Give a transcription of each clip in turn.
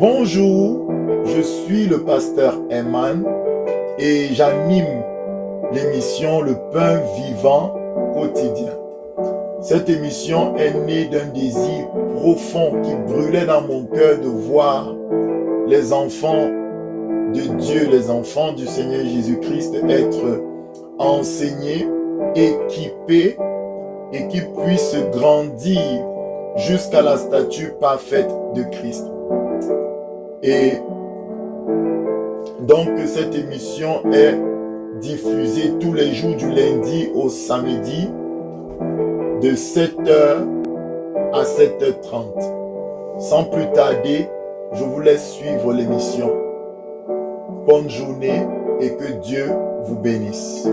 Bonjour, je suis le pasteur Eman et j'anime l'émission Le Pain Vivant Quotidien. Cette émission est née d'un désir profond qui brûlait dans mon cœur de voir les enfants de Dieu, les enfants du Seigneur Jésus-Christ être enseignés, équipés et qui puissent grandir jusqu'à la stature parfaite de Christ. Et donc cette émission est diffusée tous les jours du lundi au samedi de 7h à 7h30. Sans plus tarder, je vous laisse suivre l'émission. Bonne journée et que Dieu vous bénisse.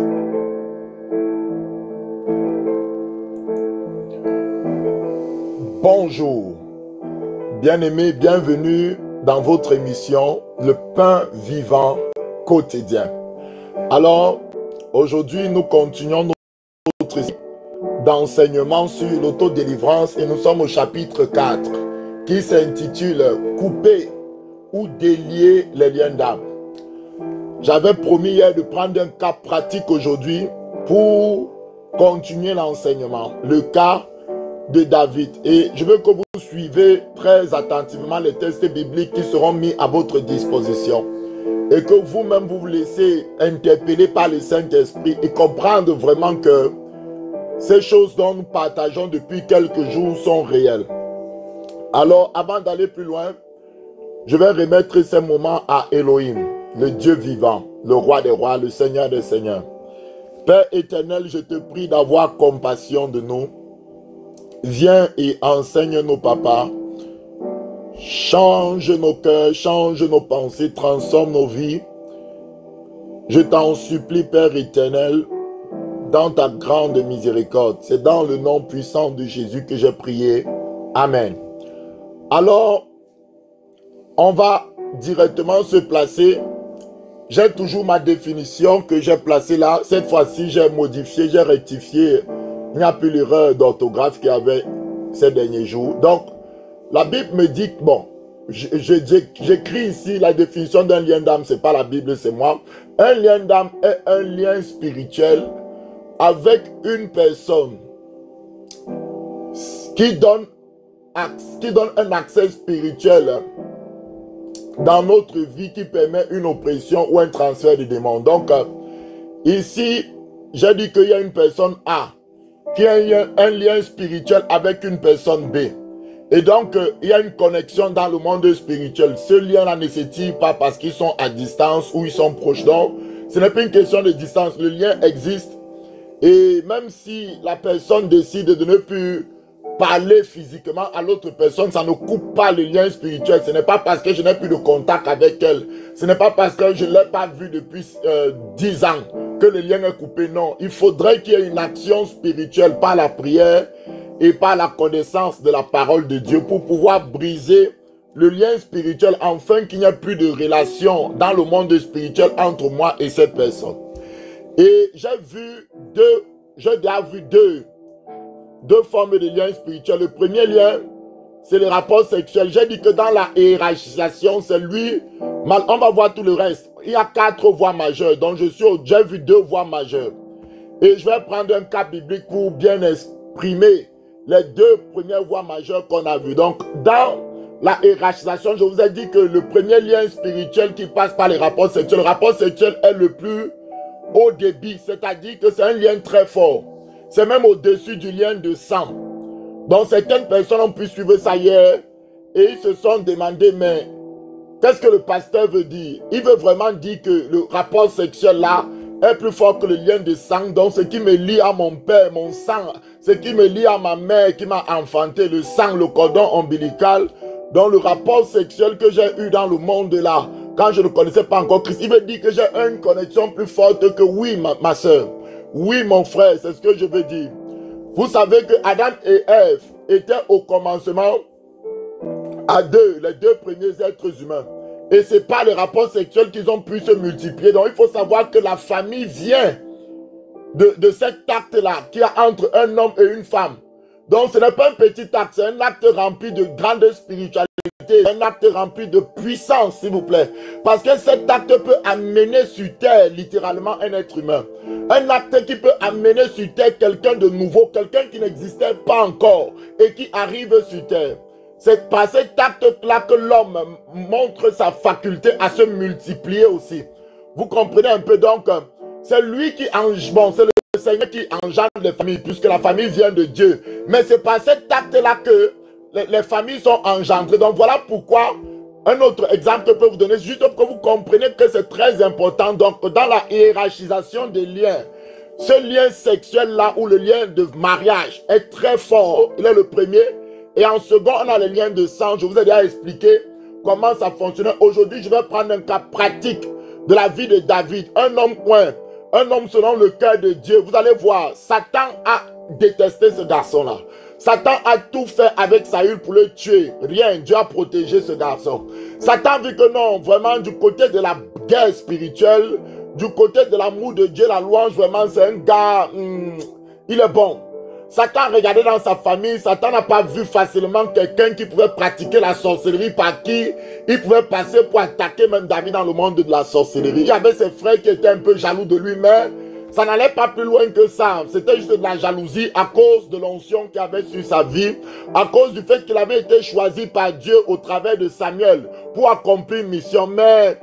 Bonjour, bien-aimés, bienvenue dans votre émission Le Pain Vivant Quotidien. Alors, aujourd'hui, nous continuons notre série d'enseignement sur l'autodélivrance et nous sommes au chapitre 4 qui s'intitule « Couper ou délier les liens d'âme ». J'avais promis hier de prendre un cas pratique aujourd'hui pour continuer l'enseignement, le cas de David. Et je veux que vous suivez très attentivement les textes bibliques qui seront mis à votre disposition. Et que vous-même vous laissez interpeller par le Saint-Esprit et comprendre vraiment que ces choses dont nous partageons depuis quelques jours sont réelles. Alors, avant d'aller plus loin, je vais remettre ces moments à Elohim, le Dieu vivant, le roi des rois, le Seigneur des seigneurs. Père éternel, je te prie d'avoir compassion de nous. Viens et enseigne nos papas. Change nos cœurs, change nos pensées, transforme nos vies. Je t'en supplie, Père éternel, dans ta grande miséricorde. C'est dans le nom puissant de Jésus que j'ai prié. Amen. Alors, on va directement se placer. J'ai toujours ma définition que j'ai placée là. Cette fois-ci, j'ai modifié, j'ai rectifié. Il n'y a plus l'erreur d'orthographe qu'il y avait ces derniers jours. Donc, la Bible me dit que, bon, j'écris ici la définition d'un lien d'âme. Ce n'est pas la Bible, c'est moi. Un lien d'âme est un lien spirituel avec une personne qui donne un accès spirituel dans notre vie, qui permet une oppression ou un transfert de démons. Donc, ici, j'ai dit qu'il y a une personne A qui a un lien spirituel avec une personne B. Et donc, il y a une connexion dans le monde spirituel. Ce lien-là ne s'étire pas parce qu'ils sont à distance ou ils sont proches. Donc, ce n'est pas une question de distance. Le lien existe. Et même si la personne décide de ne plus parler physiquement à l'autre personne, ça ne coupe pas le lien spirituel. Ce n'est pas parce que je n'ai plus de contact avec elle. Ce n'est pas parce que je ne l'ai pas vue depuis 10 ans que le lien est coupé. Non, il faudrait qu'il y ait une action spirituelle par la prière et par la connaissance de la parole de Dieu pour pouvoir briser le lien spirituel, afin qu'il n'y ait plus de relation dans le monde spirituel entre moi et cette personne. Et j'ai déjà vu deux formes de liens spirituels. Le premier lien, c'est le rapport sexuel. J'ai dit que dans la hiérarchisation, c'est lui. On va voir tout le reste. Il y a 4 voies majeures. Donc, j'ai vu 2 voies majeures. Et je vais prendre un cas biblique pour bien exprimer les 2 premières voies majeures qu'on a vues. Donc, dans la hiérarchisation, je vous ai dit que le premier lien spirituel qui passe par les rapports sexuels, le rapport sexuel est le plus haut débit. C'est-à-dire que c'est un lien très fort. C'est même au-dessus du lien de sang. Donc, certaines personnes ont pu suivre ça hier et ils se sont demandé, mais qu'est-ce que le pasteur veut dire? Il veut vraiment dire que le rapport sexuel là est plus fort que le lien de sang. Donc, ce qui me lie à mon père, mon sang, ce qui me lie à ma mère qui m'a enfanté, le sang, le cordon ombilical. Donc, le rapport sexuel que j'ai eu dans le monde là, quand je ne connaissais pas encore Christ, il veut dire que j'ai une connexion plus forte que oui, ma soeur. Oui, mon frère, c'est ce que je veux dire. Vous savez que Adam et Ève étaient au commencement à deux, les 2 premiers êtres humains. Et ce n'est pas les rapports sexuels qu'ils ont pu se multiplier. Donc, il faut savoir que la famille vient de cet acte-là qu'il y a entre un homme et une femme. Donc, ce n'est pas un petit acte, c'est un acte rempli de grande spiritualité. un acte rempli de puissance, s'il vous plaît. Parce que cet acte peut amener sur terre, littéralement, un être humain. Un acte qui peut amener sur terre quelqu'un de nouveau, quelqu'un qui n'existait pas encore et qui arrive sur terre. C'est par cet acte-là que l'homme montre sa faculté à se multiplier aussi. Vous comprenez un peu donc, c'est lui qui engendre, c'est le Seigneur qui engendre les familles, puisque la famille vient de Dieu. Mais c'est par cet acte-là que les familles sont engendrées. Donc voilà pourquoi, un autre exemple que je peux vous donner, juste pour que vous compreniez que c'est très important. Donc dans la hiérarchisation des liens, ce lien sexuel-là, ou le lien de mariage, est très fort. Il est le premier. Et en second, on a le lien de sang. Je vous ai déjà expliqué comment ça fonctionnait. Aujourd'hui, je vais prendre un cas pratique de la vie de David. Un homme selon le cœur de Dieu. Vous allez voir, Satan a détesté ce garçon-là. Satan a tout fait avec Saül pour le tuer. Rien, Dieu a protégé ce garçon. Satan a vu que non, vraiment du côté de la guerre spirituelle, du côté de l'amour de Dieu, la louange, vraiment c'est un gars, il est bon. Satan a regardé dans sa famille, Satan n'a pas vu facilement quelqu'un qui pouvait pratiquer la sorcellerie par qui il pouvait passer pour attaquer même David dans le monde de la sorcellerie. Il y avait ses frères qui étaient un peu jaloux de lui, mais ça n'allait pas plus loin que ça. C'était juste de la jalousie à cause de l'onction qu'il avait sur sa vie, à cause du fait qu'il avait été choisi par Dieu au travers de Samuel pour accomplir une mission. Mais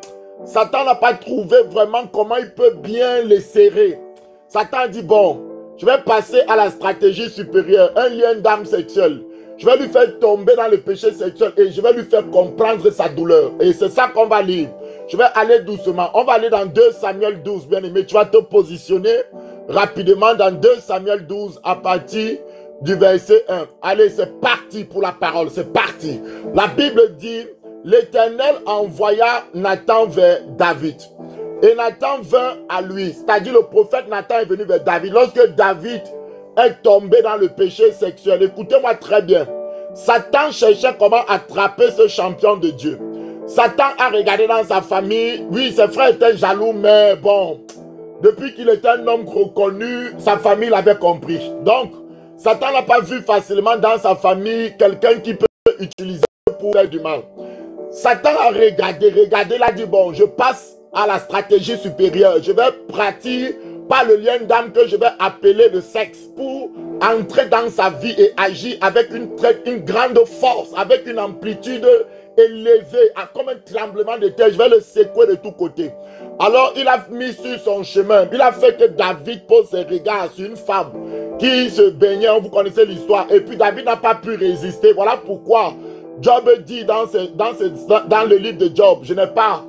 Satan n'a pas trouvé vraiment comment il peut bien les serrer. Satan a dit, bon, je vais passer à la stratégie supérieure, un lien d'âme sexuelle. Je vais lui faire tomber dans le péché sexuel et je vais lui faire comprendre sa douleur. Et c'est ça qu'on va lire. Je vais aller doucement. On va aller dans 2 Samuel 12, bien aimé. Tu vas te positionner rapidement dans 2 Samuel 12 à partir du verset 1. Allez, c'est parti pour la parole. C'est parti. La Bible dit, l'Éternel envoya Nathan vers David. Et Nathan vint à lui. C'est-à-dire le prophète Nathan est venu vers David. Lorsque David est tombé dans le péché sexuel, écoutez-moi très bien. Satan cherchait comment attraper ce champion de Dieu. Satan a regardé dans sa famille. Oui, ses frères étaient jaloux, mais bon, depuis qu'il était un homme reconnu, sa famille l'avait compris. Donc, Satan n'a pas vu facilement dans sa famille quelqu'un qui peut utiliser pour faire du mal. Satan a regardé, il a dit, bon, je passe à la stratégie supérieure. Je vais pratiquer par le lien d'âme que je vais appeler le sexe pour entrer dans sa vie et agir avec une grande force, avec une amplitude élevée, comme un tremblement de terre. Je vais le secouer de tous côtés. Alors il a mis sur son chemin, il a fait que David pose ses regards sur une femme qui se baignait, vous connaissez l'histoire, et puis David n'a pas pu résister. Voilà pourquoi Job dit dans le livre de Job, je n'ai pas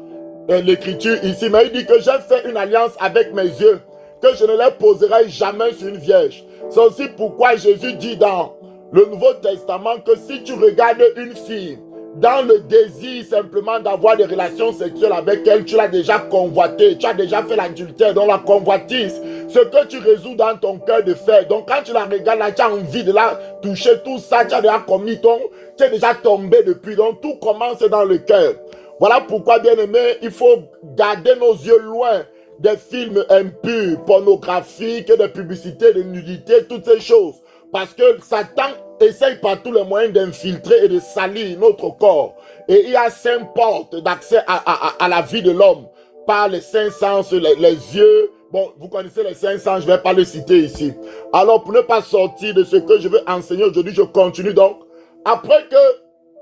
l'écriture ici, mais il dit que j'ai fait une alliance avec mes yeux, que je ne les poserai jamais sur une vierge. C'est aussi pourquoi Jésus dit dans le Nouveau Testament que si tu regardes une fille dans le désir simplement d'avoir des relations sexuelles avec elle, tu l'as déjà convoitée, tu as déjà fait l'adultère, donc la convoitise, ce que tu résous dans ton cœur de faire. Donc quand tu la regardes là, tu as envie de la toucher, tout ça, tu as déjà commis tu es déjà tombé depuis. Donc tout commence dans le cœur. Voilà pourquoi, bien aimé, il faut garder nos yeux loin des films impurs, pornographiques, des publicités de nudité, toutes ces choses. Parce que Satan essaye par tous les moyens d'infiltrer et de salir notre corps. Et il y a 5 portes d'accès à la vie de l'homme. Par les 5 sens, les yeux. Bon, vous connaissez les 5 sens, je ne vais pas les citer ici. Alors, pour ne pas sortir de ce que je veux enseigner aujourd'hui, je continue donc. Après que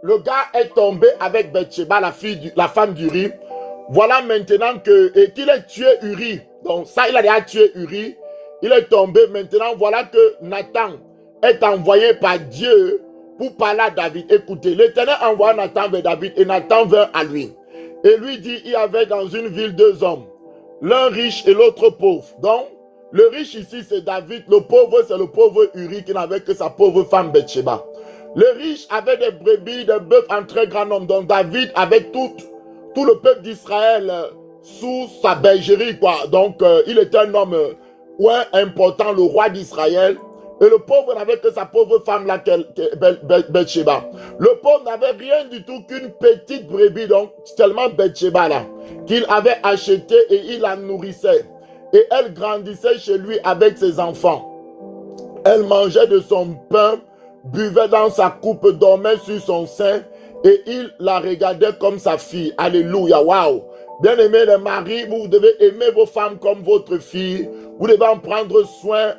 le gars est tombé avec Bathsheba, la femme d'Uri, voilà maintenant qu'il ait tué Uri. Donc ça, il a déjà tué Uri. Il est tombé. Maintenant, voilà que Nathan est envoyé par Dieu pour parler à David. Écoutez, l'Éternel envoie Nathan vers David et Nathan vint à lui. Et lui dit, il y avait dans une ville 2 hommes, l'un riche et l'autre pauvre. Donc, le riche ici, c'est David. Le pauvre, c'est le pauvre Uri qui n'avait que sa pauvre femme Bathsheba. Le riche avait des brebis, des bœufs en très grand nombre. Donc David avait tout le peuple d'Israël sous sa bergerie, quoi. Donc il était un homme important, le roi d'Israël. Et le pauvre n'avait que sa pauvre femme là, Bathsheba. Le pauvre n'avait rien du tout qu'une petite brebis, donc tellement Bathsheba là, qu'il avait acheté et il la nourrissait. Et elle grandissait chez lui avec ses enfants. Elle mangeait de son pain, buvait dans sa coupe, dormait sur son sein et il la regardait comme sa fille. Alléluia, waouh. Bien-aimés les maris, vous devez aimer vos femmes comme votre fille. Vous devez en prendre soin.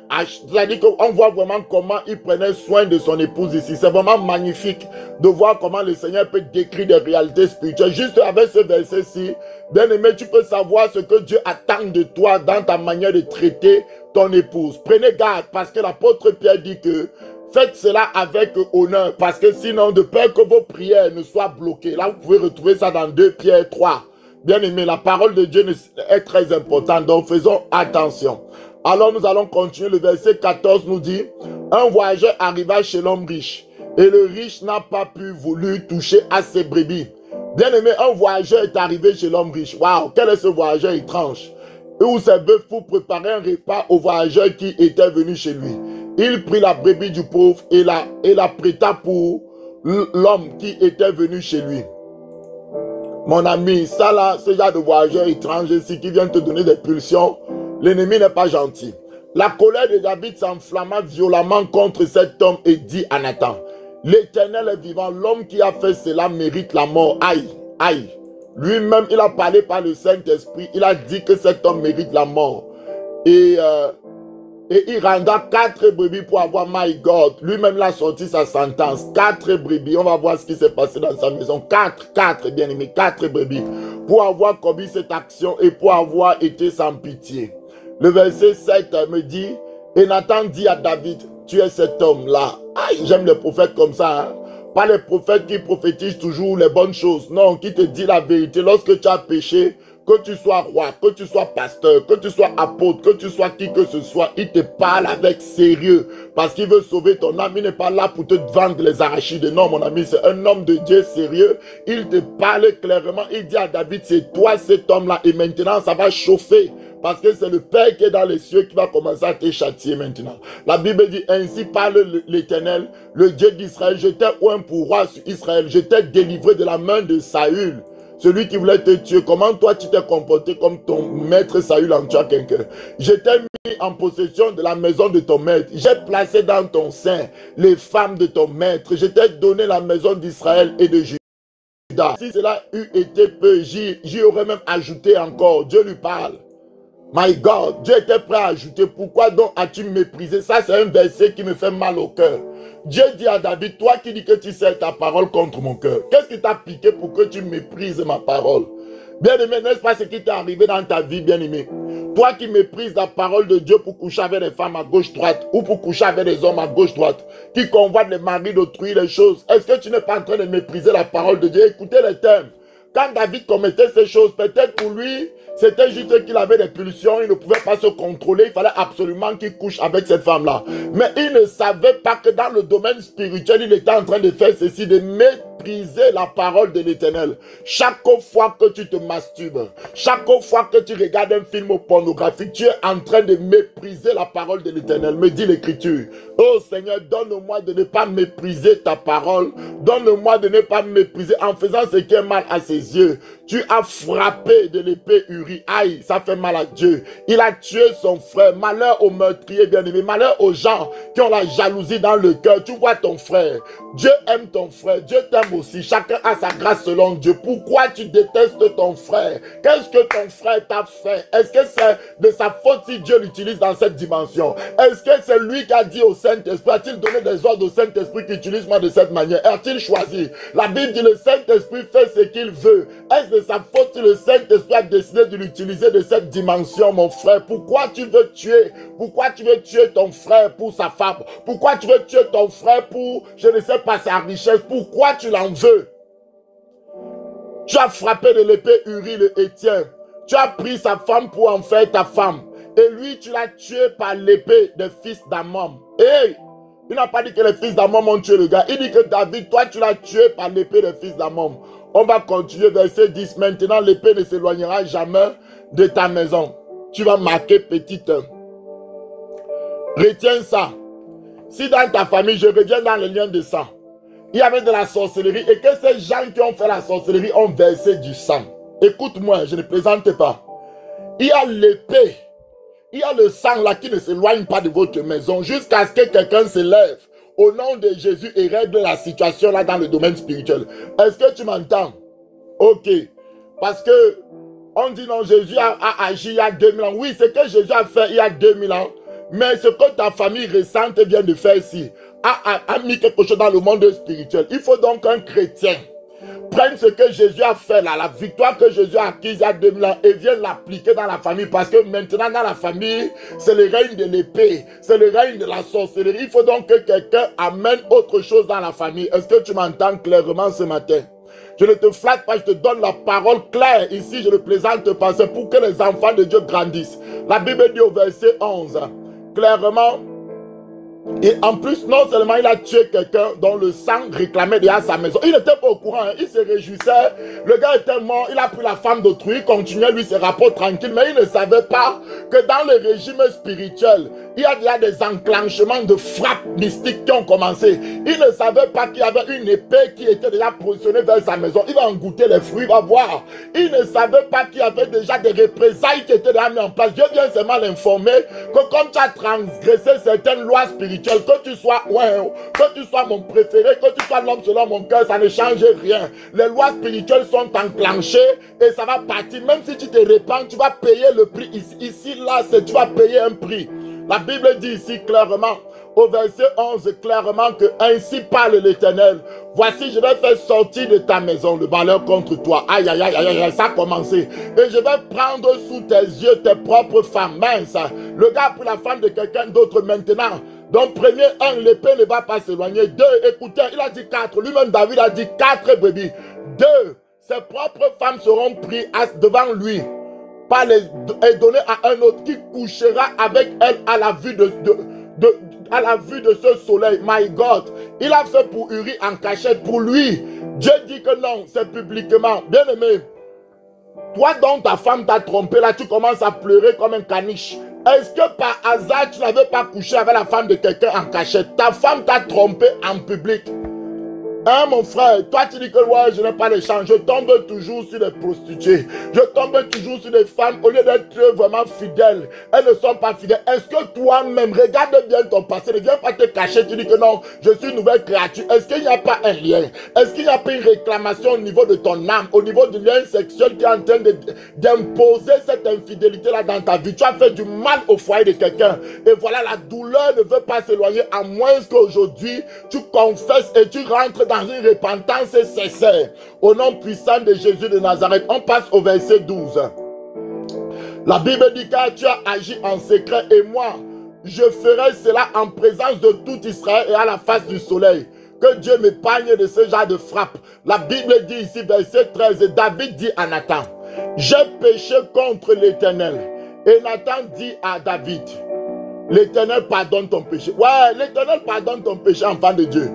C'est-à-dire qu'on voit vraiment comment il prenait soin de son épouse ici. C'est vraiment magnifique de voir comment le Seigneur peut décrire des réalités spirituelles. Juste avec ce verset-ci, bien-aimé, tu peux savoir ce que Dieu attend de toi dans ta manière de traiter ton épouse. Prenez garde parce que l'apôtre Pierre dit que faites cela avec honneur parce que sinon, de peur que vos prières ne soient bloquées. Là, vous pouvez retrouver ça dans 2 Pierre 3. Bien aimé, la parole de Dieu est très importante, donc faisons attention. Alors nous allons continuer. Le verset 14 nous dit, un voyageur arriva chez l'homme riche, et le riche n'a pas pu voulu toucher à ses brebis. Bien aimé, un voyageur est arrivé chez l'homme riche. Waouh, quel est ce voyageur étrange? Où ses bœufs pour préparer un repas au voyageur qui était venu chez lui. Il prit la brebis du pauvre et la prêta pour l'homme qui était venu chez lui. Mon ami, ça là, ce genre de voyageur étranger ici qui vient te donner des pulsions, l'ennemi n'est pas gentil. La colère de David s'enflamma violemment contre cet homme et dit à Nathan, l'Éternel est vivant, l'homme qui a fait cela mérite la mort. Aïe, aïe. Lui-même, il a parlé par le Saint-Esprit, il a dit que cet homme mérite la mort. Et il rendra 4 brebis pour avoir, my God, lui-même il a sorti sa sentence, 4 brebis, on va voir ce qui s'est passé dans sa maison, 4 bien aimés, 4 brebis, pour avoir commis cette action et pour avoir été sans pitié. Le verset 7 me dit, et Nathan dit à David, tu es cet homme-là. Aïe, j'aime les prophètes comme ça, hein? Pas les prophètes qui prophétisent toujours les bonnes choses, non, qui te dit la vérité lorsque tu as péché. Que tu sois roi, que tu sois pasteur, que tu sois apôtre, que tu sois qui que ce soit, il te parle avec sérieux parce qu'il veut sauver ton âme. Il n'est pas là pour te vendre les arachides. Non, mon ami, c'est un homme de Dieu sérieux. Il te parle clairement. Il dit à David, c'est toi cet homme-là. Et maintenant, ça va chauffer parce que c'est le Père qui est dans les cieux qui va commencer à te châtier maintenant. La Bible dit, ainsi parle l'Éternel, le Dieu d'Israël. Je t'ai oint pour roi sur Israël. Je t'ai délivré de la main de Saül. Celui qui voulait te tuer, comment toi tu t'es comporté comme ton maître Saül en tuant quelqu'un? Je t'ai mis en possession de la maison de ton maître. J'ai placé dans ton sein les femmes de ton maître. Je t'ai donné la maison d'Israël et de Juda. Si cela eût été peu, j'y aurais même ajouté encore. Dieu lui parle. My God, Dieu était prêt à ajouter. Pourquoi donc as-tu méprisé? Ça, c'est un verset qui me fait mal au cœur. Dieu dit à David, toi qui dis que tu sais ta parole contre mon cœur, qu'est-ce qui t'a piqué pour que tu méprises ma parole? Bien-aimé, n'est-ce pas ce qui t'est arrivé dans ta vie, bien-aimé? Toi qui méprises la parole de Dieu pour coucher avec les femmes à gauche-droite ou pour coucher avec les hommes à gauche-droite, qui convoitent les maris d'autrui, les choses, est-ce que tu n'es pas en train de mépriser la parole de Dieu? Écoutez les thèmes. Quand David commettait ces choses, peut-être pour lui, c'était juste qu'il avait des pulsions, il ne pouvait pas se contrôler, il fallait absolument qu'il couche avec cette femme-là. Mais il ne savait pas que dans le domaine spirituel, il était en train de faire ceci, de mépriser la parole de l'Éternel. Chaque fois que tu te masturbes, chaque fois que tu regardes un film pornographique, tu es en train de mépriser la parole de l'Éternel, me dit l'Écriture. Oh Seigneur, donne-moi de ne pas mépriser ta parole, donne-moi de ne pas mépriser en faisant ce qui est mal à ses yeux. Tu as frappé de l'épée Uri. Aïe, ça fait mal à Dieu. Il a tué son frère. Malheur aux meurtriers bien-aimés. Malheur aux gens qui ont la jalousie dans le cœur. Tu vois ton frère. Dieu aime ton frère. Dieu t'aime aussi. Chacun a sa grâce selon Dieu. Pourquoi tu détestes ton frère? Qu'est-ce que ton frère t'a fait? Est-ce que c'est de sa faute si Dieu l'utilise dans cette dimension? Est-ce que c'est lui qui a dit au Saint-Esprit? A-t-il donné des ordres au Saint-Esprit qui utilise moi de cette manière? A-t-il choisi? La Bible dit le Saint-Esprit fait ce qu'il veut. Est-ce de sa faute si le Saint-Esprit a décidé de l'utiliser de cette dimension, mon frère? Pourquoi tu veux tuer? Pourquoi tu veux tuer ton frère pour sa femme? Pourquoi tu veux tuer ton frère pour, je ne sais pas, sa richesse? Pourquoi tu l'en veux? Tu as frappé de l'épée Uri le Héthien. Tu as pris sa femme pour en faire ta femme. Et lui, tu l'as tué par l'épée des fils d'Ammon. Hey! Il n'a pas dit que les fils d'Ammon ont tué le gars. Il dit que David, toi, tu l'as tué par l'épée des fils d'Ammon. On va continuer, verset 10. Maintenant, l'épée ne s'éloignera jamais de ta maison. Tu vas marquer petit 1. Retiens ça. Si dans ta famille, je reviens dans le lien de sang, il y avait de la sorcellerie et que ces gens qui ont fait la sorcellerie ont versé du sang. Écoute-moi, je ne plaisante pas. Il y a l'épée. Il y a le sang là qui ne s'éloigne pas de votre maison jusqu'à ce que quelqu'un se lève au nom de Jésus et règle la situation là dans le domaine spirituel. Est-ce que tu m'entends? Ok. Parce que on dit non, Jésus a agi il y a 2000 ans. Oui, ce que Jésus a fait il y a 2000 ans. Mais ce que ta famille récente vient de faire ici a mis quelque chose dans le monde spirituel. Il faut donc qu'un chrétien prenne ce que Jésus a fait là, la victoire que Jésus a acquise il y a 2000 ans et vienne l'appliquer dans la famille. Parce que maintenant dans la famille, c'est le règne de l'épée, c'est le règne de la sorcellerie. Il faut donc que quelqu'un amène autre chose dans la famille. Est-ce que tu m'entends clairement ce matin? Je ne te flatte pas, je te donne la parole claire. Ici, je ne plaisante pas, c'est pour que les enfants de Dieu grandissent. La Bible dit au verset 11, clairement, et en plus, non seulement il a tué quelqu'un dont le sang réclamait déjà sa maison. Il n'était pas au courant, hein, il se réjouissait. Le gars était mort, il a pris la femme d'autrui, il continuait lui ses rapports tranquilles, mais il ne savait pas que dans le régime spirituel, il y a déjà des enclenchements de frappes mystiques qui ont commencé. Il ne savait pas qu'il y avait une épée qui était déjà positionnée vers sa maison. Il va en goûter les fruits, il va voir. Il ne savait pas qu'il y avait déjà des représailles qui étaient déjà mises en place. Dieu vient seulement l'informer que comme tu as transgressé certaines lois spirituelles, que tu sois que tu sois mon préféré, que tu sois l'homme selon mon cœur, ça ne change rien. Les lois spirituelles sont enclenchées et ça va partir. Même si tu te répands, tu vas payer le prix. Ici là, tu vas payer un prix. La Bible dit ici clairement, au verset 11, clairement que ainsi parle l'Éternel. Voici, je vais faire sortir de ta maison le malheur contre toi. Aïe, aïe, aïe, aïe, aïe, ça a commencé. Et je vais prendre sous tes yeux tes propres femmes minces. Le gars a pris la femme de quelqu'un d'autre maintenant. Donc, premier, l'épée ne va pas s'éloigner. 2, écoutez, il a dit 4. Lui-même, David a dit 4 brebis. 2, ses propres femmes seront prises devant lui. Et donné à un autre qui couchera avec elle à la vue de ce soleil. My God, il a fait pour Uri en cachette pour lui. Dieu dit que non, c'est publiquement. Bien aimé, toi dont ta femme t'a trompé, là tu commences à pleurer comme un caniche. Est-ce que par hasard tu n'avais pas couché avec la femme de quelqu'un en cachette? Ta femme t'a trompé en public. Hein, mon frère, toi tu dis que ouais, je n'ai pas les chances. Je tombe toujours sur les prostituées. Je tombe toujours sur des femmes au lieu d'être vraiment fidèles. Elles ne sont pas fidèles. Est-ce que toi-même, regarde bien ton passé, ne viens pas te cacher, tu dis que non, je suis une nouvelle créature. Est-ce qu'il n'y a pas un lien? Est-ce qu'il n'y a pas une réclamation au niveau de ton âme, au niveau du lien sexuel qui est en train d'imposer cette infidélité-là dans ta vie? Tu as fait du mal au foyer de quelqu'un. Et voilà, la douleur ne veut pas s'éloigner à moins qu'aujourd'hui, tu confesses et tu rentres dans une repentance sincère. Au nom puissant de Jésus de Nazareth, on passe au verset 12. La Bible dit car tu as agi en secret et moi, je ferai cela en présence de tout Israël et à la face du soleil. Que Dieu m'épargne de ce genre de frappe. La Bible dit ici, verset 13, et David dit à Nathan, j'ai péché contre l'Éternel. Et Nathan dit à David, l'Éternel pardonne ton péché. Ouais, l'Éternel pardonne ton péché, enfant de Dieu.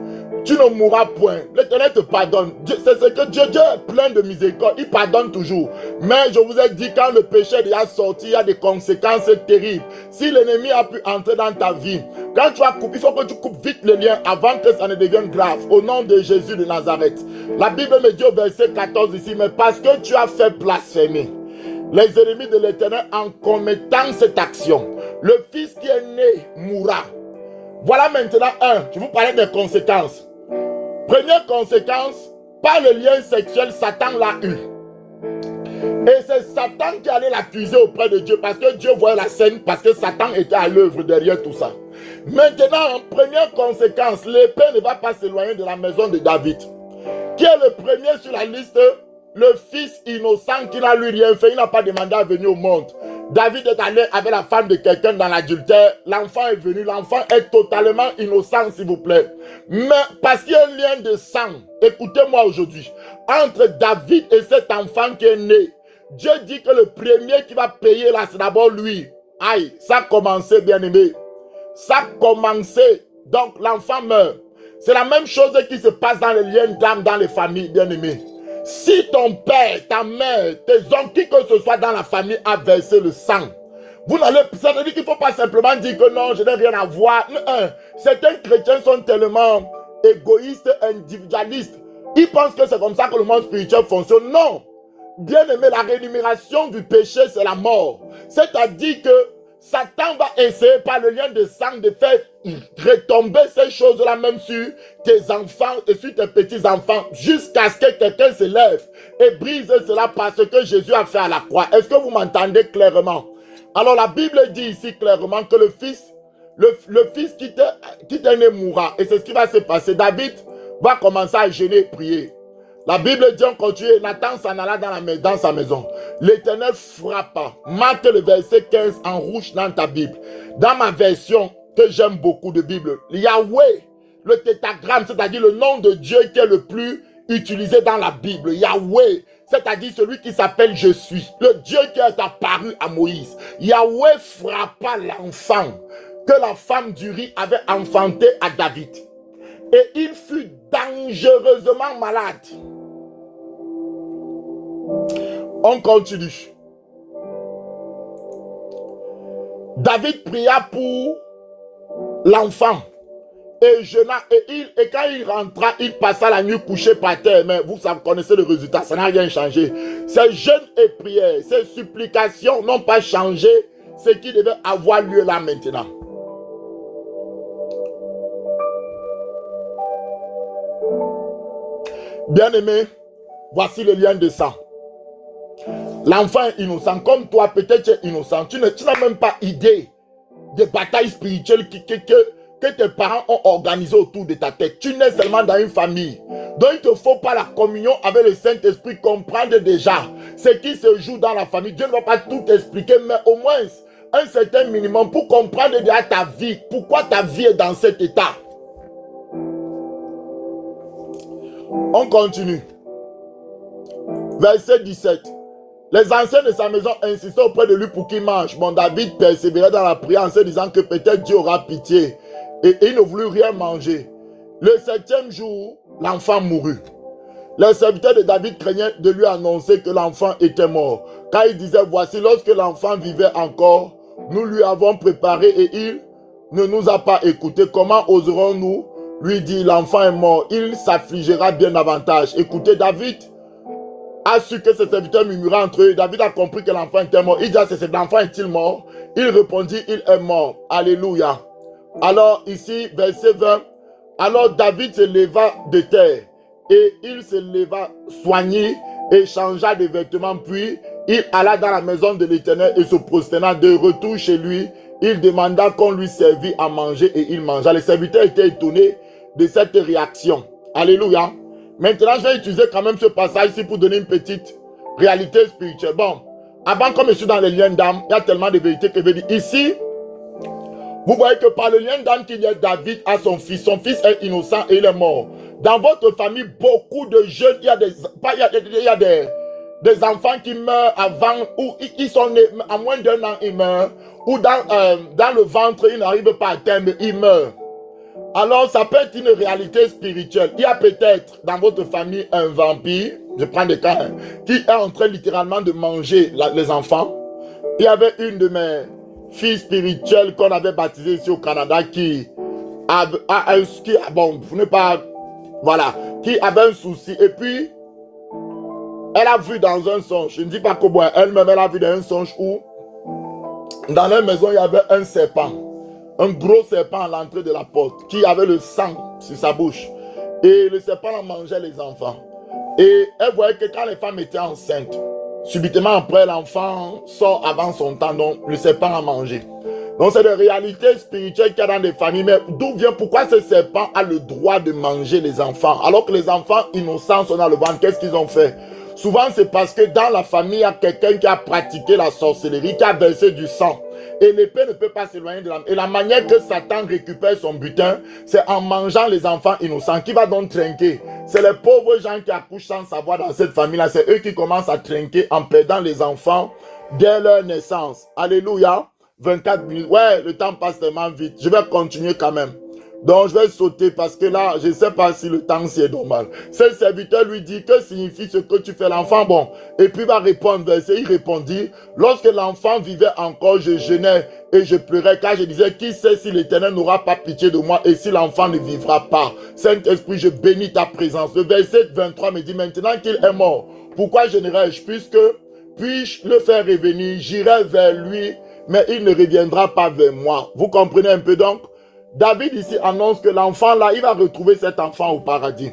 Tu ne mourras point. L'Éternel te pardonne. C'est ce que Dieu est plein de miséricorde. Il pardonne toujours. Mais je vous ai dit, quand le péché est déjà sorti, il y a des conséquences terribles. Si l'ennemi a pu entrer dans ta vie, quand tu as coupé, il faut que tu coupes vite le lien avant que ça ne devienne grave. Au nom de Jésus de Nazareth. La Bible me dit au verset 14 ici, mais parce que tu as fait blasphémer les ennemis de l'Éternel en commettant cette action, le fils qui est né mourra. Voilà maintenant je vous parlais des conséquences. Première conséquence, par le lien sexuel, Satan l'a eu. Et c'est Satan qui allait l'accuser auprès de Dieu parce que Dieu voyait la scène, parce que Satan était à l'œuvre derrière tout ça. Maintenant, en première conséquence, l'épée ne va pas s'éloigner de la maison de David. Qui est le premier sur la liste? Le fils innocent qui n'a lui rien fait, il n'a pas demandé à venir au monde. David est allé avec la femme de quelqu'un dans l'adultère. L'enfant est venu. L'enfant est totalement innocent, s'il vous plaît. Mais parce qu'il y a un lien de sang, écoutez-moi aujourd'hui, entre David et cet enfant qui est né, Dieu dit que le premier qui va payer là, c'est d'abord lui. Aïe, ça a commencé, bien aimé. Ça a commencé. Donc l'enfant meurt. C'est la même chose qui se passe dans les liens d'âme, dans les familles, bien aimés. Si ton père, ta mère, tes oncles, qui que ce soit dans la famille a versé le sang, vous n'allez, ça veut dire qu'il ne faut pas simplement dire que non, je n'ai rien à voir. Certains chrétiens sont tellement égoïstes, individualistes. Ils pensent que c'est comme ça que le monde spirituel fonctionne. Non. Bien aimé, la rémunération du péché, c'est la mort. C'est-à-dire que Satan va essayer par le lien de sang de faire retomber ces choses-là même sur tes enfants et sur tes petits-enfants jusqu'à ce que quelqu'un se lève et brise cela parce que Jésus a fait à la croix. Est-ce que vous m'entendez clairement? Alors la Bible dit ici clairement que le fils qui t'est né mourra. Et c'est ce qui va se passer. David va commencer à jeûner et prier. La Bible dit on continue. Nathan s'en alla dans sa maison. L'Éternel frappa. Marque le verset 15 en rouge dans ta Bible. Dans ma version que j'aime beaucoup de Bible, Yahweh, le tétragramme, c'est-à-dire le nom de Dieu qui est le plus utilisé dans la Bible. Yahweh, c'est-à-dire celui qui s'appelle Je suis. Le Dieu qui est apparu à Moïse. Yahweh frappa l'enfant que la femme d'Uri avait enfanté à David. Et il fut dangereusement malade. On continue. David pria pour l'enfant et jeûna et quand il rentra, il passa la nuit couché par terre. Mais vous connaissez le résultat, ça n'a rien changé. Ces jeûnes et prières, ces supplications n'ont pas changé ce qui devait avoir lieu là maintenant. Bien-aimé, voici le lien de sang. L'enfant est innocent, comme toi, peut-être tu es innocent. Tu n'as même pas idée des batailles spirituelles que tes parents ont organisées autour de ta tête. Tu nais seulement dans une famille. Donc il ne te faut pas la communion avec le Saint-Esprit, comprendre déjà ce qui se joue dans la famille. Dieu ne va pas tout expliquer, mais au moins un certain minimum pour comprendre déjà ta vie. Pourquoi ta vie est dans cet état. On continue. Verset 17. Les anciens de sa maison insistaient auprès de lui pour qu'il mange. Bon, David persévérait dans la prière en se disant que peut-être Dieu aura pitié. Et il ne voulut rien manger. Le 7e jour, l'enfant mourut. Les serviteurs de David craignaient de lui annoncer que l'enfant était mort. Car il disait, voici, lorsque l'enfant vivait encore, nous lui avons préparé et il ne nous a pas écoutés. Comment oserons-nous lui dire, l'enfant est mort, il s'affligera bien davantage. Écoutez, David a su que ses serviteurs murmuraient entre eux. David a compris que l'enfant était mort. Il dit à cet enfant est-il mort? Il répondit, il est mort. Alléluia. Alors ici, verset 20. Alors David se leva de terre et il se leva soigné et changea de vêtements. Puis il alla dans la maison de l'Éternel et se prosterna. De retour chez lui, il demanda qu'on lui servit à manger et il mangea. Les serviteurs étaient étonnés de cette réaction. Alléluia. Maintenant, je vais utiliser quand même ce passage ici pour donner une petite réalité spirituelle. Bon, avant comme je suis dans les liens d'âme, il y a tellement de vérités que je vais dire. Ici, vous voyez que par le lien d'âme qu'il y a David à son fils est innocent et il est mort. Dans votre famille, beaucoup de jeunes, il y a des enfants qui meurent avant, ou ils sont nés, à moins d'un an, ils meurent, ou dans le ventre, ils n'arrivent pas à terme, ils meurent. Alors, ça peut être une réalité spirituelle. Il y a peut-être dans votre famille un vampire, je prends des cas, qui est en train littéralement de manger les enfants. Il y avait une de mes filles spirituelles qu'on avait baptisée ici au Canada qui avait un souci. Et puis, elle a vu dans un songe, je ne dis pas comment elle-même, elle a vu dans un songe où, dans leur maison, il y avait un serpent. Un gros serpent à l'entrée de la porte qui avait le sang sur sa bouche. Et le serpent en mangeait les enfants. Et elle voyait que quand les femmes étaient enceintes, subitement après, l'enfant sort avant son temps. Donc, le serpent a mangé. Donc, c'est des réalités spirituelles qu'il y a dans les familles. Mais d'où vient, pourquoi ce serpent a le droit de manger les enfants? Alors que les enfants innocents sont dans le ventre, qu'est-ce qu'ils ont fait? Souvent, c'est parce que dans la famille, il y a quelqu'un qui a pratiqué la sorcellerie, qui a versé du sang. Et l'épée ne peut pas s'éloigner de l'âme. Et la manière que Satan récupère son butin, c'est en mangeant les enfants innocents. Qui va donc trinquer? C'est les pauvres gens qui accouchent sans savoir dans cette famille-là. C'est eux qui commencent à trinquer en perdant les enfants dès leur naissance. Alléluia. 24 minutes. Ouais, le temps passe tellement vite. Je vais continuer quand même. Donc, je vais sauter parce que là, je ne sais pas si le temps c'est normal. Ce serviteur lui dit, que signifie ce que tu fais l'enfant? Bon, et puis il va répondre, il répondit, lorsque l'enfant vivait encore, je jeûnais et je pleurais car je disais, qui sait si l'Éternel n'aura pas pitié de moi et si l'enfant ne vivra pas. Saint-Esprit, je bénis ta présence. Le verset 23 me dit, maintenant qu'il est mort, pourquoi jeûnerai-je? Puisque puis-je le faire revenir, j'irai vers lui mais il ne reviendra pas vers moi. Vous comprenez un peu donc? David ici annonce que l'enfant là, il va retrouver cet enfant au paradis.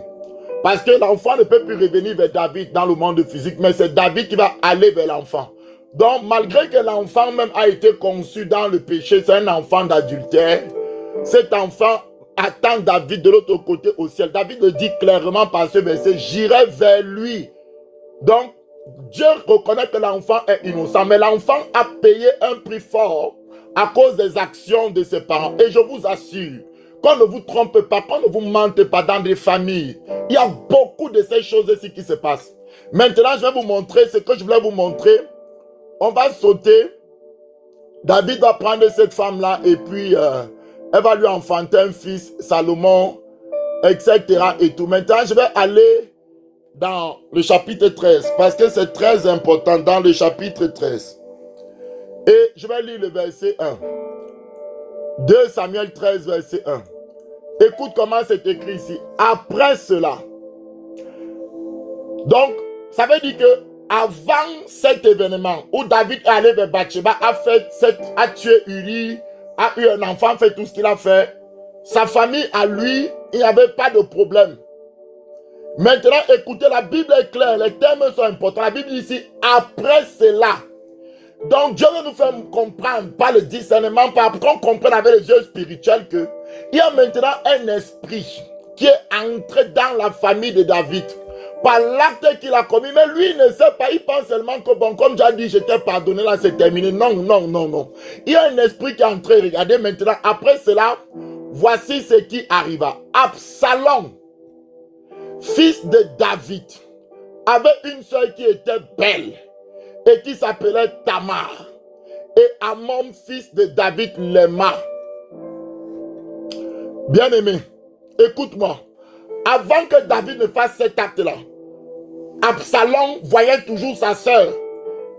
Parce que l'enfant ne peut plus revenir vers David dans le monde physique, mais c'est David qui va aller vers l'enfant. Donc, malgré que l'enfant même a été conçu dans le péché, c'est un enfant d'adultère, cet enfant attend David de l'autre côté au ciel. David le dit clairement par ce verset, j'irai vers lui. Donc, Dieu reconnaît que l'enfant est innocent, mais l'enfant a payé un prix fort à cause des actions de ses parents. Et je vous assure, qu'on ne vous trompe pas, qu'on ne vous mente pas dans des familles. Il y a beaucoup de ces choses-ci qui se passent. Maintenant, je vais vous montrer ce que je voulais vous montrer. On va sauter. David va prendre cette femme-là et puis elle va lui enfanter un fils, Salomon, etc. et tout. Maintenant, je vais aller dans le chapitre 13 parce que c'est très important dans le chapitre 13. Et je vais lire le verset 1. 2 Samuel 13, verset 1. Écoute comment c'est écrit ici. Après cela. Donc, ça veut dire que avant cet événement où David est allé vers Bathsheba, a tué Uri, a eu un enfant, fait tout ce qu'il a fait, sa famille à lui, il n'y avait pas de problème. Maintenant, écoutez, la Bible est claire, les termes sont importants. La Bible dit ici, après cela. Donc, Dieu veut nous faire comprendre par le discernement, pour qu'on comprenne avec les yeux spirituels que il y a maintenant un esprit qui est entré dans la famille de David par l'acte qu'il a commis. Mais lui, il ne sait pas, il pense seulement que, bon, comme j'ai dit, je t'ai pardonné, là, c'est terminé. Non, non, non, non. Il y a un esprit qui est entré. Regardez maintenant, après cela, voici ce qui arriva. Absalom, fils de David, avait une sœur qui était belle et qui s'appelait Tamar. Et Amnon, fils de David, l'aima. Bien-aimé, écoute-moi. Avant que David ne fasse cet acte-là, Absalom voyait toujours sa sœur.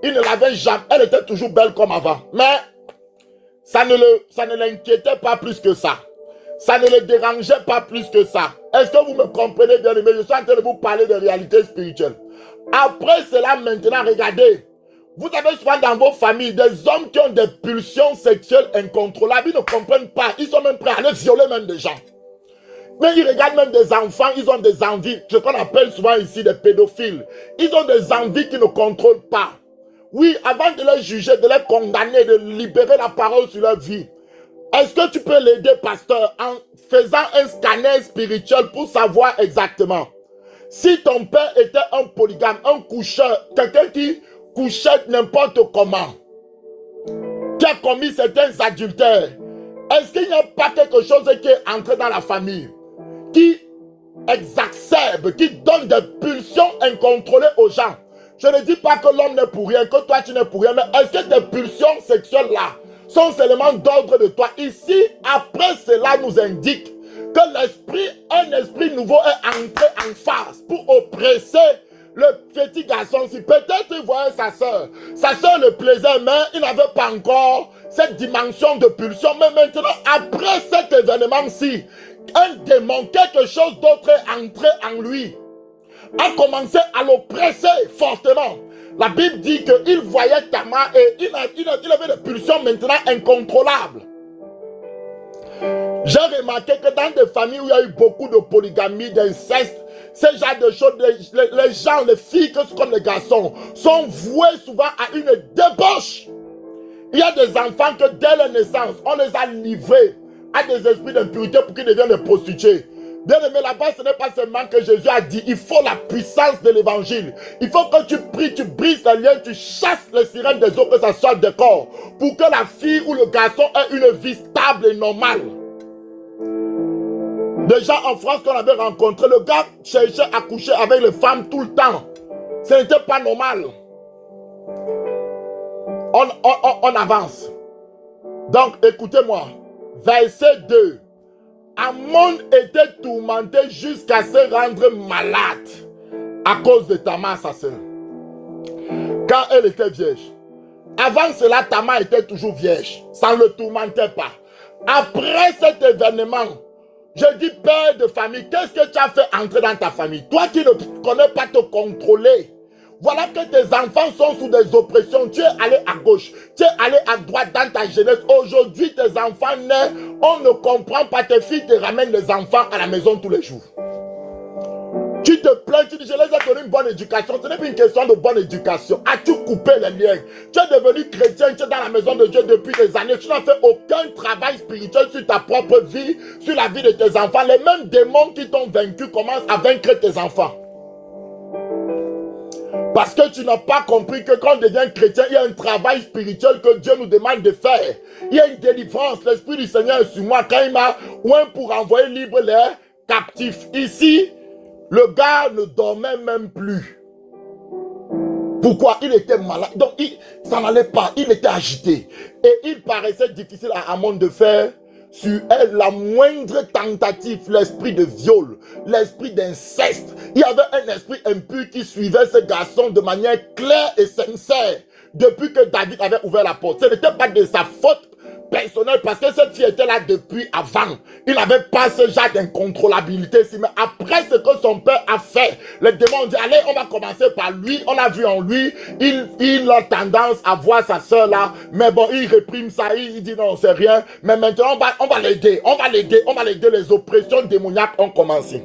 Il ne l'avait jamais, elle était toujours belle comme avant. Mais ça ne l'inquiétait pas plus que ça. Ça ne le dérangeait pas plus que ça. Est-ce que vous me comprenez, bien-aimé? Je suis en train de vous parler de réalité spirituelle. Après cela, maintenant, regardez. Vous avez souvent dans vos familles des hommes qui ont des pulsions sexuelles incontrôlables. Ils ne comprennent pas. Ils sont même prêts à aller violer même des gens. Mais ils regardent même des enfants. Ils ont des envies. Ce qu'on appelle souvent ici des pédophiles. Ils ont des envies qu'ils ne contrôlent pas. Oui, avant de les juger, de les condamner, de libérer la parole sur leur vie. Est-ce que tu peux l'aider, pasteur, en faisant un scanner spirituel pour savoir exactement si ton père était un polygame, un coucheur, quelqu'un qui couchait n'importe comment, qui a commis certains adultères, est-ce qu'il n'y a pas quelque chose qui est entré dans la famille, qui exacerbe, qui donne des pulsions incontrôlées aux gens? Je ne dis pas que l'homme n'est pour rien, que toi tu n'es pour rien, mais est-ce que tes pulsions sexuelles-là sont seulement d'ordre de toi? Ici, après cela nous indique que l'esprit, un esprit nouveau est entré en face pour oppresser le petit garçon. Si peut-être il voyait sa soeur le plaisait, mais il n'avait pas encore cette dimension de pulsion. Mais maintenant, après cet événement-ci, un démon, quelque chose d'autre est entré en lui, a commencé à l'oppresser fortement. La Bible dit qu'il voyait Tamar et il avait des pulsions maintenant incontrôlables. J'ai remarqué que dans des familles où il y a eu beaucoup de polygamie, d'inceste, ce genre de choses, les gens, les filles comme les garçons, sont voués souvent à une débauche. Il y a des enfants que dès leur naissance, on les a livrés à des esprits d'impureté pour qu'ils deviennent des prostituées. Bien aimé, là-bas, ce n'est pas seulement que Jésus a dit, il faut la puissance de l'évangile. Il faut que tu pries, tu brises les liens, tu chasses les sirènes des eaux, que ça sorte des corps, pour que la fille ou le garçon ait une vie stable et normale. Déjà en France qu'on avait rencontré, le gars cherchait à coucher avec les femmes tout le temps. Ce n'était pas normal. On avance. Donc écoutez-moi. Verset 2. Amnon était tourmenté jusqu'à se rendre malade à cause de Tamar, sa sœur, quand elle était vierge. Avant cela, Tamar était toujours vierge. Ça ne le tourmentait pas. Après cet événement, je dis père de famille, qu'est-ce que tu as fait entrer dans ta famille? Toi qui ne connais pas te contrôler. Voilà que tes enfants sont sous des oppressions. Tu es allé à gauche, tu es allé à droite dans ta jeunesse. Aujourd'hui, tes enfants naissent, on ne comprend pas. Tes filles te ramènent les enfants à la maison tous les jours. Tu te plains, tu dis, je les ai donné une bonne éducation. Ce n'est pas une question de bonne éducation. As-tu coupé les liens? Tu es devenu chrétien, tu es dans la maison de Dieu depuis des années. Tu n'as fait aucun travail spirituel sur ta propre vie, sur la vie de tes enfants. Les mêmes démons qui t'ont vaincu commencent à vaincre tes enfants. Parce que tu n'as pas compris que quand on devient chrétien, il y a un travail spirituel que Dieu nous demande de faire. Il y a une délivrance. L'Esprit du Seigneur est sur moi. Quand il m'a oint pour envoyer libre les captifs. Ici, le gars ne dormait même plus. Pourquoi? Il était malade. Donc, ça n'allait pas. Il était agité. Et il paraissait difficile à Amon de faire sur elle la moindre tentative, l'esprit de viol, l'esprit d'inceste. Il y avait un esprit impur qui suivait ce garçon de manière claire et sincère depuis que David avait ouvert la porte. Ce n'était pas de sa faute personnelle parce que cette fille était là depuis avant. Il n'avait pas ce genre d'incontrôlabilité. Mais après ce que son père a fait, les démons ont dit, allez, on va commencer par lui. On a vu en lui, il a tendance à voir sa soeur là. Mais bon, il réprime ça, il dit non, c'est rien. Mais maintenant, on va l'aider. On va l'aider. On va l'aider. Les oppressions démoniaques ont commencé.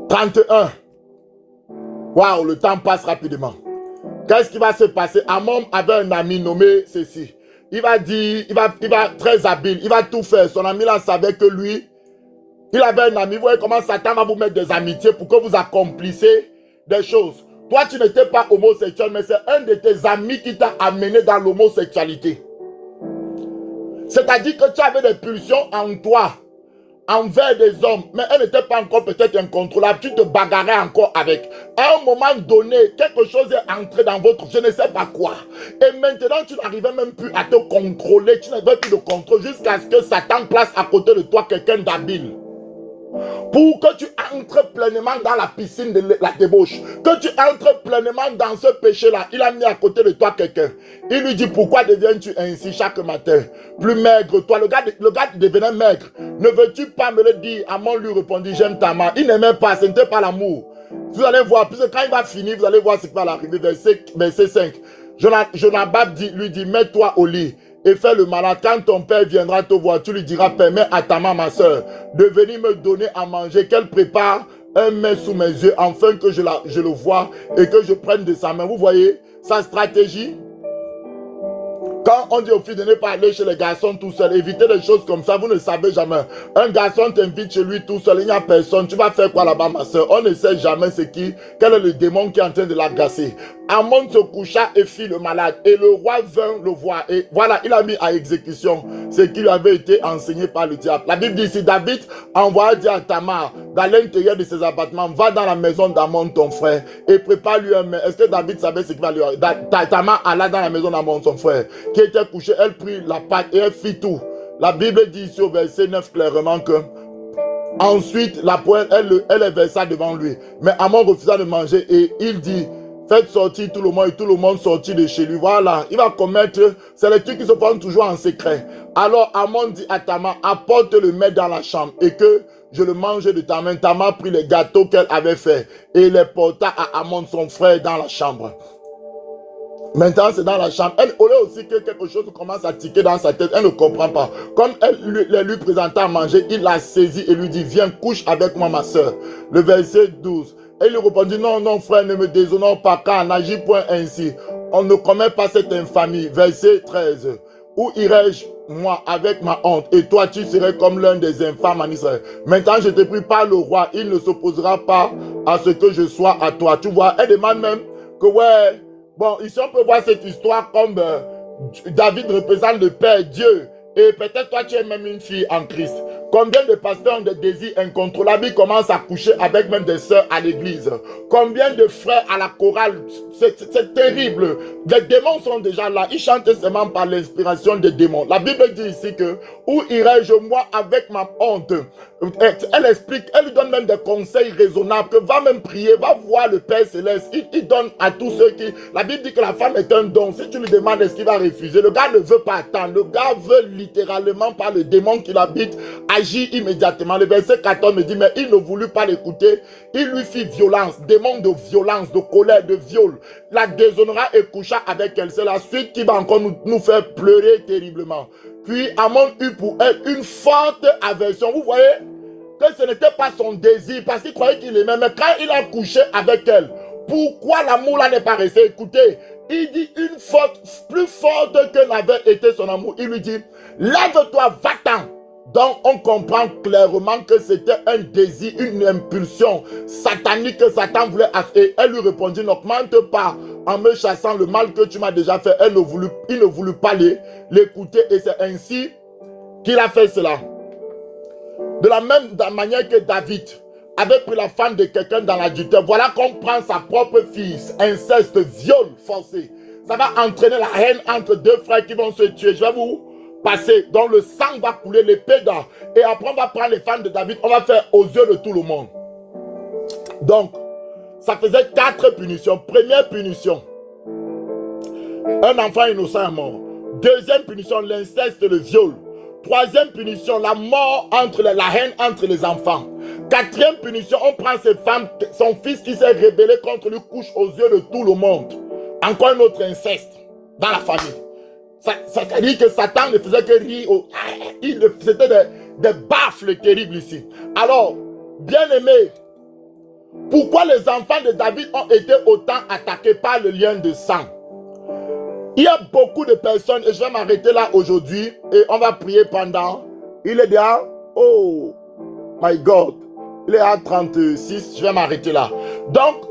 31. Waouh, le temps passe rapidement. Qu'est-ce qui va se passer? Amon avait un ami nommé ceci. Il va dire, il va très habile, il va tout faire. Son ami là savait que lui, il avait un ami. Vous voyez comment Satan va vous mettre des amitiés pour que vous accomplissiez des choses. Toi, tu n'étais pas homosexuel, mais c'est un de tes amis qui t'a amené dans l'homosexualité. C'est-à-dire que tu avais des pulsions en toi, envers des hommes, mais elle n'était pas encore peut-être incontrôlable, tu te bagarrais encore avec. À un moment donné, quelque chose est entré dans votre, je ne sais pas quoi. Et maintenant, tu n'arrivais même plus à te contrôler, tu n'avais plus de contrôle jusqu'à ce que Satan place à côté de toi quelqu'un d'habile. Pour que tu entres pleinement dans la piscine de la débauche, que tu entres pleinement dans ce péché-là, il a mis à côté de toi quelqu'un. Il lui dit, pourquoi deviens-tu ainsi chaque matin? Plus maigre, toi, le gars devenait maigre. Ne veux-tu pas me le dire? Amon lui répondit, j'aime ta main. Il n'aimait pas, ce n'était pas l'amour. Vous allez voir, puisque quand il va finir, vous allez voir ce qui va l'arriver. Verset 5. Jonadab lui dit, mets-toi au lit et fais le malin. Quand ton père viendra te voir, tu lui diras, permets à ta maman, ma soeur, de venir me donner à manger, qu'elle prépare un mets sous mes yeux, afin que je le vois et que je prenne de sa main. Vous voyez sa stratégie? Quand on dit aux filles de ne pas aller chez les garçons tout seul, évitez des choses comme ça, vous ne savez jamais. Un garçon t'invite chez lui tout seul, il n'y a personne, tu vas faire quoi là-bas ma soeur? On ne sait jamais quel est le démon qui est en train de l'agacer. Amon se coucha et fit le malade, et le roi vint le voir, et voilà, il a mis à exécution ce qui lui avait été enseigné par le diable. La Bible dit, si David envoya dire à Tamar, dans l'intérieur de ses abattements, va dans la maison d'Amon ton frère, et prépare-lui un mets. Est-ce que David savait ce qu'il va lui arriver? Tamar alla dans la maison d'Amon son frère, qui était couché, elle prit la pâte et elle fit tout. La Bible dit ici au verset 9 clairement que ensuite la poêle, elle les versa devant lui. Mais Amon refusa de manger et il dit, faites sortir tout le monde et tout le monde sortit de chez lui. Voilà, il va commettre, c'est les trucs qui se font toujours en secret. Alors Amon dit à Tamar, apporte le mets dans la chambre et que je le mange de ta main. Tamar prit les gâteaux qu'elle avait fait et les porta à Amon son frère dans la chambre. Maintenant, c'est dans la chambre. Elle, au lieu aussi que quelque chose commence à tiquer dans sa tête, elle ne comprend pas. Comme elle lui présenta à manger, il l'a saisi et lui dit, viens, couche avec moi, ma soeur. Le verset 12. Elle lui répondit, non, non, frère, ne me déshonore pas, car n'agis point ainsi. On ne commet pas cette infamie. Verset 13. Où irai-je, moi, avec ma honte, et toi, tu serais comme l'un des infâmes en Israël. Maintenant, je te prie par le roi, il ne s'opposera pas à ce que je sois à toi. Tu vois, elle demande même que, ouais, bon, ici on peut voir cette histoire comme David représente le Père Dieu. Et peut-être toi tu es même une fille en Christ. Combien de pasteurs ont des désirs incontrôlables, ils commencent à coucher avec même des sœurs à l'église. Combien de frères à la chorale, c'est terrible. Les démons sont déjà là, ils chantent seulement par l'inspiration des démons. La Bible dit ici que, où irai-je moi avec ma honte? Elle explique, elle lui donne même des conseils raisonnables, que va même prier, va voir le Père Céleste. Il donne à tous ceux qui... La Bible dit que la femme est un don. Si tu lui demandes est-ce qu'il va refuser, le gars ne veut pas attendre. Le gars veut littéralement par le démon qui l'habite à agit immédiatement. Le verset 14 me dit, mais il ne voulut pas l'écouter. Il lui fit violence, démon de violence, de colère, de viol. La déshonora et coucha avec elle. C'est la suite qui va encore nous faire pleurer terriblement. Puis Amon eut pour elle une forte aversion. Vous voyez que ce n'était pas son désir, parce qu'il croyait qu'il aimait. Mais quand il a couché avec elle, pourquoi l'amour là n'est pas resté? Écoutez, il dit une faute plus forte que n'avait été son amour. Il lui dit, lève-toi, va-t'en. Donc on comprend clairement que c'était un désir, une impulsion satanique que Satan voulait. Et elle lui répondit, n'augmente pas en me chassant le mal que tu m'as déjà fait. Il ne voulut pas l'écouter, et c'est ainsi qu'il a fait cela. De la même manière que David avait pris la femme de quelqu'un dans l'adultère. Voilà qu'on prend sa propre fille, inceste, viol forcé. Ça va entraîner la haine entre deux frères qui vont se tuer. Je vais vous passer. Donc le sang va couler, l'épée d'or. Et après on va prendre les femmes de David. On va faire aux yeux de tout le monde. Donc, ça faisait 4 punitions. Première punition, un enfant innocent est mort. Deuxième punition, l'inceste, le viol. Troisième punition, la mort la haine entre les enfants. Quatrième punition, on prend ses femmes, son fils qui s'est rebellé contre lui, couche aux yeux de tout le monde. Encore un autre inceste dans la famille. Ça veut dire que Satan ne faisait que rire. C'était des baffles terribles ici. Alors, bien aimé, pourquoi les enfants de David ont été autant attaqués par le lien de sang? Il y a beaucoup de personnes, et je vais m'arrêter là aujourd'hui, et on va prier pendant. Il est déjà, oh my God, il est à 36, je vais m'arrêter là. Donc,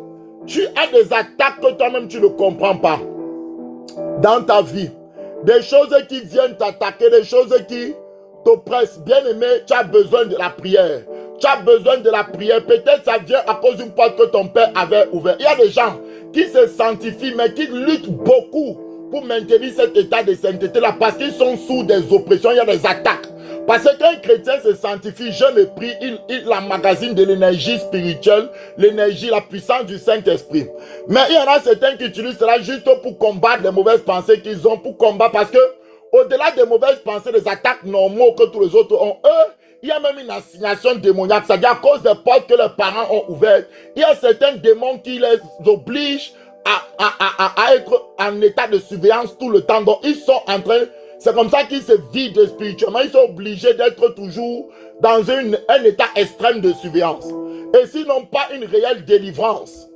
tu as des attaques que toi-même tu ne comprends pas dans ta vie. Des choses qui viennent t'attaquer, des choses qui t'oppressent. Bien aimé, tu as besoin de la prière. Tu as besoin de la prière. Peut-être ça vient à cause d'une porte que ton père avait ouverte. Il y a des gens qui se sanctifient, mais qui luttent beaucoup pour maintenir cet état de sainteté-là, parce qu'ils sont sous des oppressions, il y a des attaques. Parce qu'un chrétien se sanctifie, jeûne et prie, il emmagasine de l'énergie spirituelle, l'énergie, la puissance du Saint-Esprit. Mais il y en a certains qui utilisent cela juste pour combattre les mauvaises pensées qu'ils ont, pour combattre, parce que au-delà des mauvaises pensées, des attaques normaux que tous les autres ont, eux, il y a même une assignation démoniaque, c'est-à-dire à cause des portes que leurs parents ont ouvertes. Il y a certains démons qui les obligent à être en état de surveillance tout le temps. Donc ils sont en train, c'est comme ça qu'ils se vident spirituellement. Ils sont obligés d'être toujours dans un état extrême de surveillance. Et s'ils n'ont pas une réelle délivrance,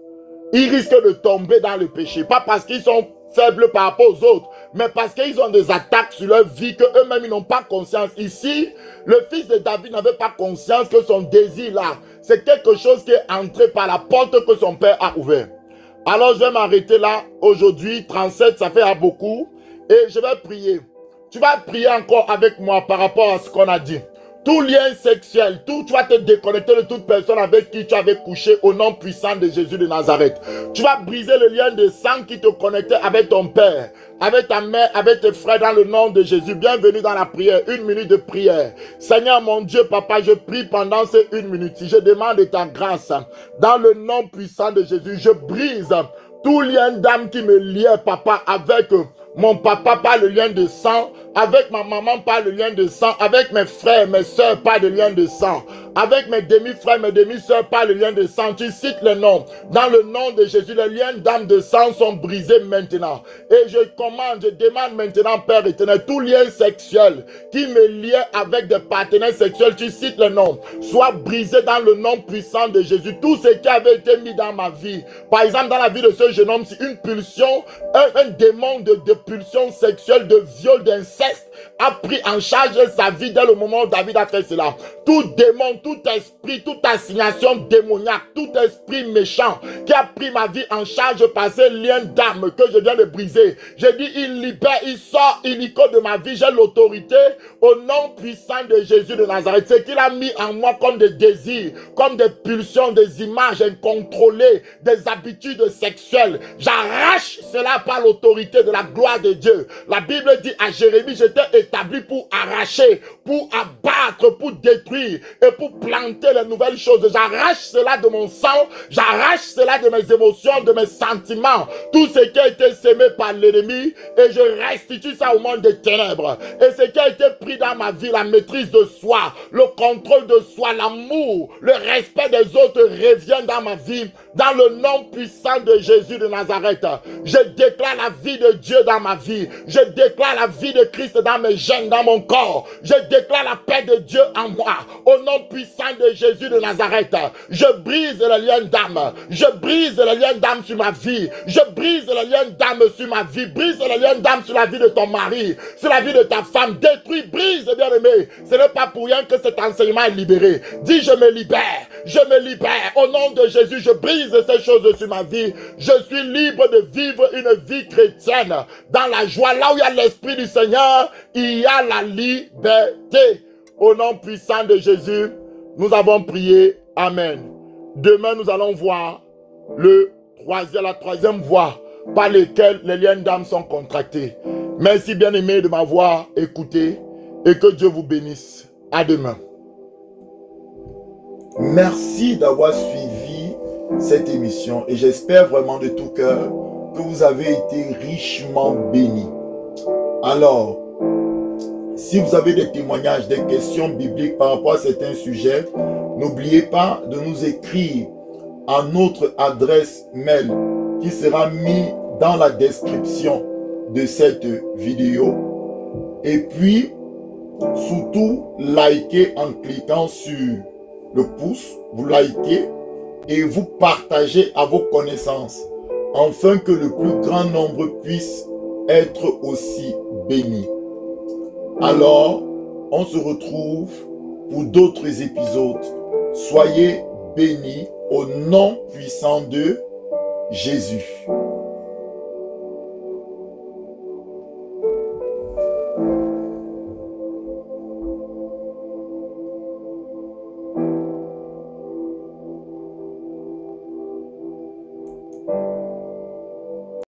ils risquent de tomber dans le péché. Pas parce qu'ils sont faibles par rapport aux autres, mais parce qu'ils ont des attaques sur leur vie que eux-mêmes ils n'ont pas conscience. Ici, le fils de David n'avait pas conscience que son désir là, c'est quelque chose qui est entré par la porte que son père a ouverte. Alors je vais m'arrêter là aujourd'hui. 37, ça fait à beaucoup. Et je vais prier. Tu vas prier encore avec moi par rapport à ce qu'on a dit. Tout lien sexuel, tu vas te déconnecter de toute personne avec qui tu avais couché au nom puissant de Jésus de Nazareth. Tu vas briser le lien de sang qui te connectait avec ton père, avec ta mère, avec tes frères dans le nom de Jésus. Bienvenue dans la prière, 1 minute de prière. Seigneur mon Dieu, Papa, je prie pendant ces 1 minute. Je demande ta grâce dans le nom puissant de Jésus. Je brise tout lien d'âme qui me liait, Papa, avec mon papa par le lien de sang, avec ma maman par le lien de sang, avec mes frères, mes soeurs par le lien de sang, avec mes demi-frères, mes demi-soeurs par le lien de sang. Tu cites les noms. Dans le nom de Jésus, les liens d'âme de sang sont brisés maintenant. Et je commande, je demande maintenant, Père éternel, tout lien sexuel qui me liait avec des partenaires sexuels, tu cites les noms, soit brisé dans le nom puissant de Jésus. Tout ce qui avait été mis dans ma vie, par exemple dans la vie de ce jeune homme, c'est une pulsion, un démon de pulsion sexuelle, de viol, d'inceste, a pris en charge sa vie dès le moment où David a fait cela. Tout démon, tout esprit, toute assignation démoniaque, tout esprit méchant qui a pris ma vie en charge par ces liens d'âme que je viens de briser. Je dis, il libère, il sort illico de ma vie. J'ai l'autorité au nom puissant de Jésus de Nazareth. Ce qu'il a mis en moi comme des désirs, comme des pulsions, des images incontrôlées, des habitudes sexuelles. J'arrache cela par l'autorité de la gloire de Dieu. La Bible dit à Jérémie, je t'ai établi pour arracher, pour abattre, pour détruire et pour planter les nouvelles choses. J'arrache cela de mon sang, j'arrache cela de mes émotions, de mes sentiments, tout ce qui a été sémé par l'ennemi, et je restitue ça au monde des ténèbres. Et ce qui a été pris dans ma vie, la maîtrise de soi, le contrôle de soi, l'amour, le respect des autres revient dans ma vie, dans le nom puissant de Jésus de Nazareth. Je déclare la vie de Dieu dans ma vie, je déclare la vie de Christ dans mes gènes, dans mon corps, je déclare la paix de Dieu en moi, au nom puissant de Jésus de Nazareth. Je brise le lien d'âme, je brise le lien d'âme sur ma vie, je brise le lien d'âme sur ma vie, brise le lien d'âme sur la vie de ton mari, sur la vie de ta femme, détruis, brise, bien-aimé. Ce n'est pas pour rien que cet enseignement est libéré. Dis, je me libère, au nom de Jésus, je brise ces choses sur ma vie, je suis libre de vivre une vie chrétienne, dans la joie, là où il y a l'Esprit du Seigneur, il y a la liberté. Au nom puissant de Jésus, nous avons prié. Amen. Demain, nous allons voir la troisième voie par laquelle les liens d'âme sont contractés. Merci bien-aimé de m'avoir écouté et que Dieu vous bénisse. À demain. Merci d'avoir suivi cette émission et j'espère vraiment de tout cœur que vous avez été richement bénis. Alors, si vous avez des témoignages, des questions bibliques par rapport à certains sujets, n'oubliez pas de nous écrire à notre adresse mail qui sera mise dans la description de cette vidéo. Et puis, surtout, likez en cliquant sur le pouce, vous likez et vous partagez à vos connaissances, afin que le plus grand nombre puisse être aussi béni. Alors, on se retrouve pour d'autres épisodes. Soyez bénis au nom puissant de Jésus.